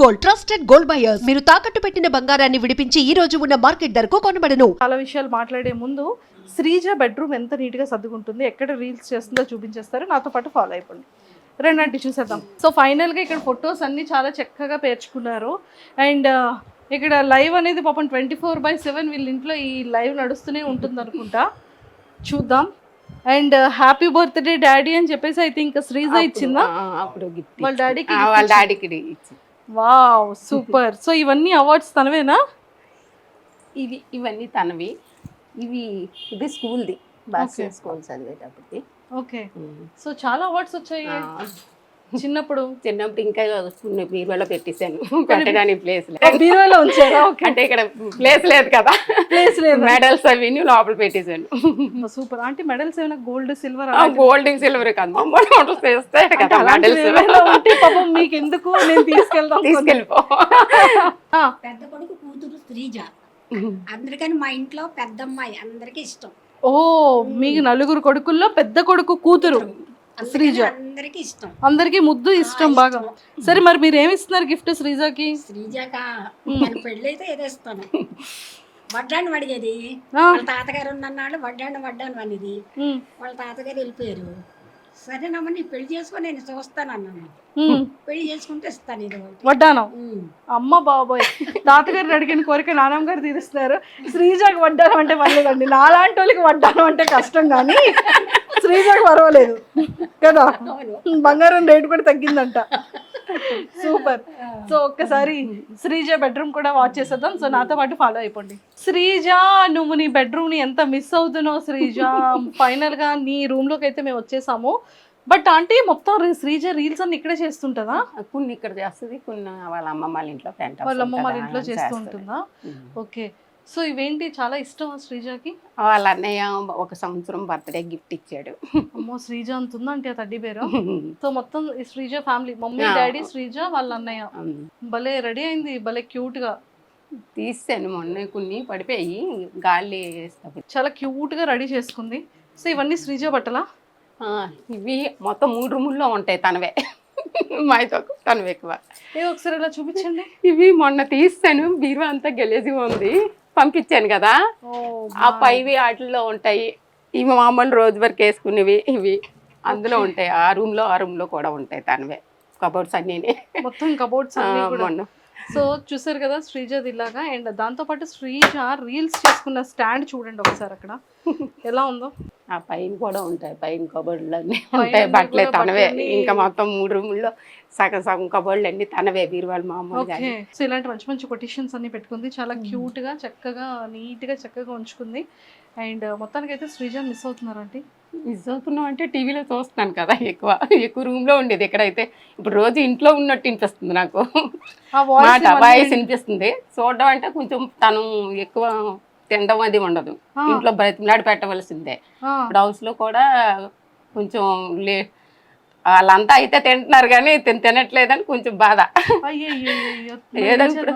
Gold, trusted gold buyers. మీరు తాకట్టు పెట్టిన బంగారాన్ని విడిపించి ఈ రోజు ఉన్న మార్కెట్ ధరకు కొనబడను. చాలా విషయాలు మాట్లాడే ముందు శ్రీజ బెడ్రూమ్ ఎంత నీట్గా సర్దుకుంటుంది, ఎక్కడ రీల్స్ చేస్తుందో చూపించేస్తారు. నాతో పాటు ఫాలో అయిపోండి. రెండంటి చూసేద్దాం. సో ఫైనల్గా ఇక్కడ ఫొటోస్ అన్నీ చాలా చక్కగా పేర్చుకున్నారు. అండ్ ఇక్కడ లైవ్ అనేది పాపం 24/7 వీళ్ళ ఇంట్లో ఈ లైవ్ నడుస్తూనే ఉంటుంది అనుకుంటా. చూద్దాం. అండ్ హ్యాపీ బర్త్డే డాడీ అని చెప్పేసి ఐ థింక్ శ్రీజ ఇచ్చిందా అప్పుడు గిఫ్ట్ వాళ్ళ డాడీకి? వాళ్ళ డాడీకి ఇచ్చి. Wow super. సో ఇవన్నీ అవార్డ్స్ తనవేనా? ఇవన్నీ తనవి. ఇది స్కూల్ది, బాస్కెట్ స్కూల్ చదివేటప్పటికి. ఓకే. సో చాలా అవార్డ్స్ వచ్చాయి చిన్నప్పుడు. ఇంకా బీరువాలో పెట్టేశాను, పెట్టడానికి ప్లేస్ బీరువాలో ఉంచారా? అంటే ఇక్కడ ప్లేస్ లేదు కదా, ప్లేస్ లేదు. మెడల్స్ అవి లోపల పెట్టేశాను. సూపర్. అంటే మెడల్స్ ఏమైనా గోల్డ్ సిల్వర్? గోల్డ్ సిల్వర్ కాదు, మోడల్స్ వేస్తాయి కదా మెడల్స్. పాపం మీకు ఎందుకు, నేను తీసుకెళ్ళిపో. పెద్ద కొడుకు కూతురు శ్రీజ, అందరికని మా ఇంట్లో పెద్దమ్మాయి, అందరికి ఇష్టం. ఓ, మీకు నలుగురు కొడుకుల్లో పెద్ద కొడుకు కూతురు శ్రీజ, అందరికి ఇష్టం, అందరికి ముద్దు ఇష్టం బాగా. సరే మరి మీరు ఏమి ఇస్తున్నారు గిఫ్ట్ శ్రీజకి? శ్రీజక పెళ్ళి అయితే ఏదేస్తాను. వడ్డాన్ని అడిగేది, వాళ్ళ తాతగారు ఉన్నన్నాళ్ళు వడ్డాను అనేది. వాళ్ళ తాతగారు వెళ్ళిపోయారు. సరేనమ్మా నీ పెళ్లి చేసుకొని నేను చూస్తాను అన్నాను. పెళ్లి చేసుకుంటే ఇస్తాను ఇది వడ్డానం. అమ్మ బాబోయ్, తాతగారిని అడిగిన కోరిక నాన్నమ్మ గారు తీరుస్తున్నారు. శ్రీజకి వడ్డానం అంటే పర్లేదండి, నాలాంటి వాళ్ళకి వడ్డానం అంటే కష్టం, కానీ శ్రీజకి పర్వాలేదు కదా. బంగారం రేటు కూడా తగ్గిందంట. సూపర్. సో ఒక్కసారి శ్రీజ బెడ్రూమ్ కూడా వాచ్ చేసేద్దాం. సో నాతో పాటు ఫాలో అయిపోండి. శ్రీజ, నువ్వు నీ బెడ్రూమ్ ని ఎంత మిస్ అవుతున్నావు శ్రీజ. ఫైనల్ గా నీ రూమ్ లోకి అయితే మేము వచ్చేసాము. బట్ ఆంటీ మొత్తం శ్రీజ రీల్స్ అన్ని ఇక్కడే చేస్తుంటదా? కొన్ని ఇక్కడ చేస్తుంది, కొన్ని వాళ్ళ అమ్మమ్మ వాళ్ళ ఇంట్లో, వాళ్ళ అమ్మమ్మ వాళ్ళ ఇంట్లో చేస్తూ ఉంటుందా? ఓకే. సో ఇవేంటి చాలా ఇష్టం శ్రీజకి? వాళ్ళ అన్నయ్య 1 సంవత్సరం బర్త్డే గిఫ్ట్ ఇచ్చాడు. అమ్మో, శ్రీజ అంతుందా అంటే ఆ తడ్డీ పేరు. సో మొత్తం Sreeja family, mummy daddy Sreeja వాళ్ళ అన్నయ్య. భలే రెడీ అయింది, భలే క్యూట్ గా. తీసాను మొన్న, కొన్ని పడిపోయి గాలి చాలా క్యూట్ గా రెడీ చేసుకుంది. సో ఇవన్నీ శ్రీజ బట్టలా? ఇవి మొత్తం 3 రూముల్లో ఉంటాయి తనవే. మాతో తనవే ఎక్కువ. ఒకసారి ఇలా చూపించండి. ఇవి మొన్న తీస్తాను, బీరువా అంతా గెలేజిగా ఉంది, పంపించాను కదా. ఆ పైవి వాటిల్లో ఉంటాయి. ఇవి మామూలు రోజు వరకు వేసుకునేవి ఇవి అందులో ఉంటాయి. ఆ రూమ్ లో కూడా ఉంటాయి తనవే కబోర్డ్స్ అన్నీ, మొత్తం కబోర్డ్స్ మొన్న. సో చూసారు కదా శ్రీజది ఇలాగా. అండ్ దాంతోపాటు శ్రీజ రీల్స్ చేసుకున్న స్టాండ్ చూడండి ఒకసారి అక్కడ ఎలా ఉందో. ఆ పైన కూడా ఉంటాయి, పైన కబోర్డులు అన్నీ ఉంటాయి, బట్టలే తనవే. ఇంకా మొత్తం 3 రూముల్లో సగం కబోర్డులు అన్నీ తనవే, బీరువాళ్ళు మామూలుగా. సో ఇలాంటి మంచి మంచి కొటేషన్స్ అన్ని పెట్టుకుంది, చాలా క్యూట్ గా చక్కగా నీట్ గా చక్కగా ఉంచుకుంది. అండ్ మొత్తానికి అయితే శ్రీజ మిస్ అవుతున్నారంటే? మిస్ అవుతున్నాం అంటే టీవీలో చూస్తున్నాను కదా, ఎక్కువ రూమ్ లో ఉండేది. ఎక్కడైతే ఇప్పుడు రోజు ఇంట్లో ఉన్నట్టు అనిపిస్తుంది నాకు, మాట వాయిస్ వినిపిస్తుంది. చూడడం అంటే కొంచెం తను ఎక్కువ తినడం అది ఉండదు, ఇంట్లో బ్రతిమలాడి పెట్టవలసిందే. ఇప్పుడు హౌస్ లో కూడా కొంచెం వాళ్ళంతా అయితే తింటున్నారు కానీ తినట్లేదని కొంచెం బాధ. ఏదో ఇప్పుడు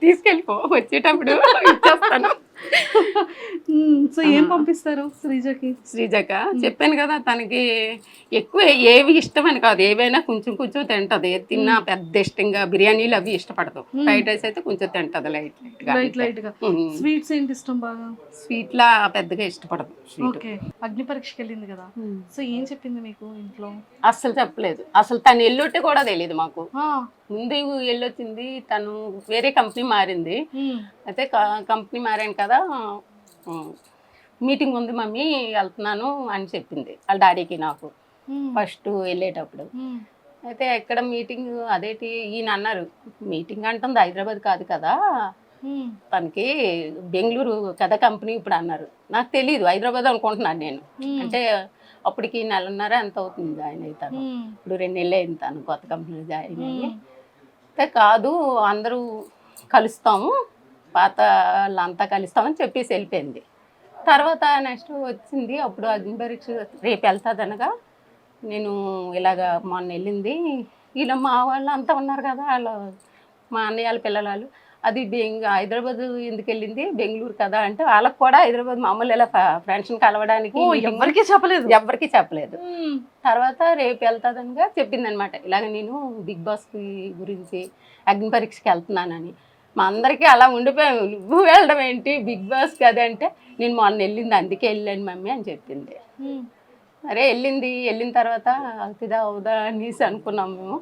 తీసుకెళ్ళిపో, వచ్చేటప్పుడు ఇచ్చేస్తాను. సో ఏం పంపిస్తారు శ్రీజక? చెప్పాను కదా, తనకి ఎక్కువ ఏవి ఇష్టమని కాదు, ఏవైనా కొంచెం తింటది. ఏది తిన్నా పెద్ద ఇష్టంగా బిర్యానీలు అవి ఇష్టపడదు. ఫ్రైడ్ రైస్ అయితే కొంచెం తింటది లైట్ గా. స్వీట్స్ ఏంటి ఇష్టం బాగా? స్వీట్ లా పెద్దగా ఇష్టపడదు. అగ్ని పరీక్షకి వెళ్ళింది కదా, సో ఏం చెప్పింది మీకు ఇంట్లో? అస్సలు చెప్పలేదు. అసలు తను ఎల్లొట్టే కూడా తెలియదు మాకు. ముందు వెళ్ళొచ్చింది, తను వేరే కంపెనీ మారింది. అయితే కంపెనీ మారాను కదా, మీటింగ్ ఉంది మమ్మీ వెళ్తున్నాను అని చెప్పింది వాళ్ళ డాడీకి నాకు ఫస్ట్ వెళ్ళేటప్పుడు. అయితే ఎక్కడ మీటింగ్, అదేంటి ఈయన అన్నారు, మీటింగ్ అంటుంది హైదరాబాద్ కాదు కదా, తనకి బెంగళూరు కదా కంపెనీ ఇప్పుడు అన్నారు. నాకు తెలీదు, హైదరాబాద్ అనుకుంటున్నాను నేను. అంటే అప్పటికి 1.5 ఎంత అవుతుంది జాయిన్ అవుతాను, ఇప్పుడు 2 నెలలు అయింది తను కొత్త కంపెనీలో జాయిన్ అయ్యి. అయితే కాదు అందరూ కలుస్తాము, పాత వాళ్ళంతా కలుస్తామని చెప్పేసి వెళ్ళిపోయింది. తర్వాత నెక్స్ట్ వచ్చింది, అప్పుడు అగ్ని పరీక్ష రేపు వెళ్తుంది అనగా, నేను ఇలాగ మొన్న వెళ్ళింది, ఇలా మా వాళ్ళు అంతా ఉన్నారు కదా, వాళ్ళు మా అన్నయ్య వాళ్ళ పిల్లలు అది హైదరాబాద్ ఎందుకు వెళ్ళింది, బెంగళూరు కదా అంటే వాళ్ళకి కూడా హైదరాబాద్ మామూలు ఇలా ఫ్రెండ్స్ని కలవడానికి ఎవరికి చెప్పలేదు. ఎవరికి చెప్పలేదు. తర్వాత రేపు వెళ్తాదనిగా చెప్పింది అనమాట. ఇలాగ నేను బిగ్ బాస్ గురించి అగ్ని పరీక్షకి వెళ్తున్నానని. మా అందరికీ అలా ఉండిపోయాము, నువ్వు వెళ్ళడం ఏంటి బిగ్ బాస్ కదా అంటే, నేను మొన్న వెళ్ళింది అందుకే వెళ్ళాను మమ్మీ అని చెప్పింది. అరే వెళ్ళిన తర్వాత అవుతుందా అవుదా అనేసి అనుకున్నాం మేము.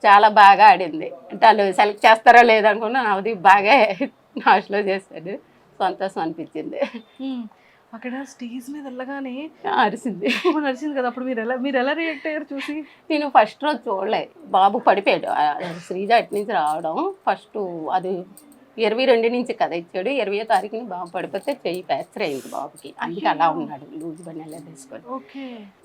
చాలా బాగా ఆడింది. అంటే వాళ్ళు సెలెక్ట్ చేస్తారో లేదనుకున్నా, అది బాగా నాశలో చేశాడు. సంతోషం అనిపించింది. అక్కడ స్టేజ్ మీద వెళ్ళగానే అరిసింది నడిచింది కదా, అప్పుడు మీరు ఎలా రియాక్ట్ అయ్యారు చూసి? నేను ఫస్ట్ రోజు చూడలే, బాబు పడిపోయాడు. శ్రీజ అటు నుంచి రావడం ఫస్ట్ అది 22 నుంచి కదా ఇచ్చాడు. 20వ తారీఖుని బాబు పడిపోతే చెయ్యి ఫ్రాక్చర్ అయింది బాబుకి, అందుకే అలా ఉన్నాడు లూజ్ బండి ఎలా తీసుకొని.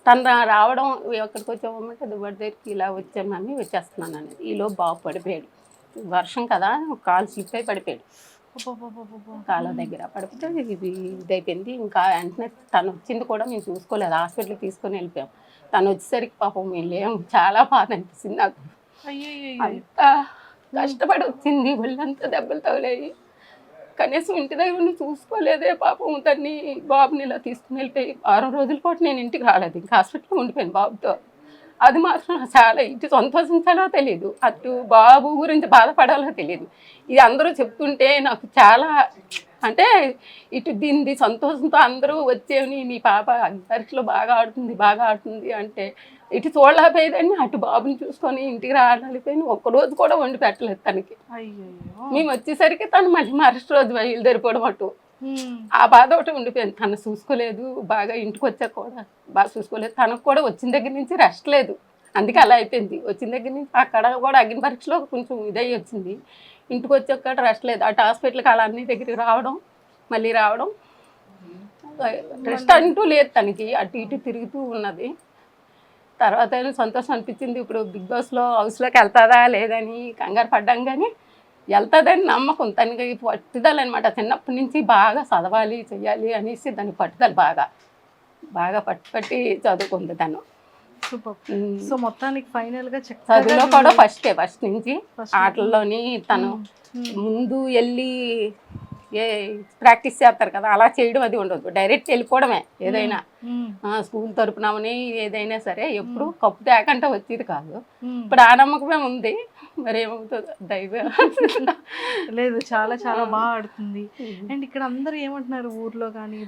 తను రావడం ఎక్కడికి వచ్చామంటే దుబ్బడి దగ్గరికి ఇలా వచ్చాను మమ్మీ వచ్చేస్తున్నాను అనేది. ఈలో బాబు పడిపోయాడు, వర్షం కదా కాలు స్లిప్ అయి పడిపోయాడు కాళ్ళ దగ్గర. పడిపోతే ఇది ఇదైపోయింది. ఇంకా వెంటనే తను వచ్చింది కూడా మేము చూసుకోలేదు, హాస్పిటల్కి తీసుకొని వెళ్ళిపోయాం. తను వచ్చేసరికి పాపం మేము చాలా బాధ అనిపిస్తుంది నాకు. అంతా కష్టపడి వచ్చింది, ఒళ్ళంతా దెబ్బలు తగిలాయి. కనీసం ఇంటి దగ్గర చూసుకోలేదే పాపం. తన్ని బాబుని ఇలా తీసుకుని వెళ్ళిపోయి 6 రోజుల పాటు నేను ఇంటికి రాలేదు, ఇంకా హాస్పిటల్లో ఉండిపోయాను బాబుతో. అది మాత్రం చాలా ఇటు సంతోషించాలో తెలియదు, అటు బాబు గురించి బాధపడాలో తెలియదు. ఇది అందరూ చెప్తుంటే నాకు చాలా అంటే ఇటు దీన్ని సంతోషంతో అందరూ వచ్చేవి మీ పాప పరీక్షలో బాగా ఆడుతుంది అంటే ఇటు చూడలేకపోయేదాన్ని, అటు బాబుని చూసుకొని ఇంటికి రాలేకపోయినా ఒక్కరోజు కూడా వండి పెట్టలేదు తనకి. మేము వచ్చేసరికి తను మళ్ళీ మరుసటి రోజు బయలుదేరిపోవడం అటు. ఆ బాధ ఒకటి ఉండిపోయింది. తను చూసుకోలేదు, బాగా ఇంటికి వచ్చాక కూడా బాగా చూసుకోలేదు. తనకు కూడా వచ్చిన దగ్గర నుంచి రెస్ట్ లేదు, అందుకే అలా అయిపోయింది. వచ్చిన దగ్గర నుంచి అక్కడ కూడా అగ్ని పరీక్షలో కొంచెం ఇదయ్యి వచ్చింది, ఇంటికి వచ్చాక రెస్ట్ లేదు. అటు హాస్పిటల్కి అలా అన్ని దగ్గరికి రావడం మళ్ళీ రావడం, రెస్ట్ అంటూ లేదు తనకి. అటు ఇటు తిరుగుతూ ఉన్నది. తర్వాత సంతోషం అనిపించింది. ఇప్పుడు బిగ్ బాస్లో హౌస్లోకి వెళ్తుందా లేదని కంగారు పడ్డాం, కానీ వెళ్తుందని నమ్మకం. తనకి పట్టుదల అనమాట, చిన్నప్పటి నుంచి బాగా చదవాలి చెయ్యాలి అనేసి దానికి పట్టుదల బాగా పట్టి చదువుకుంది తను. సో మొత్తానికి ఫైనల్ గా చదువులో కూడా ఫస్ట్ నుంచి ఆటల్లోని తను ముందు వెళ్ళి ప్రాక్టీస్ చేస్తారు కదా, అలా చేయడం అది ఉండదు, డైరెక్ట్ వెళ్ళిపోవడమే. ఏదైనా స్కూల్ తరపునమని ఏదైనా సరే ఎప్పుడు కప్పు తేకంటే వచ్చేది కాదు. ఇప్పుడు ఆ నమ్మకమే ఉంది, మరి ఏమవుతుంది దైవం. లేదు చాలా చాలా బాగా ఆడుతుంది. అండ్ ఇక్కడ అందరూ ఏమంటున్నారు ఊర్లో కానీ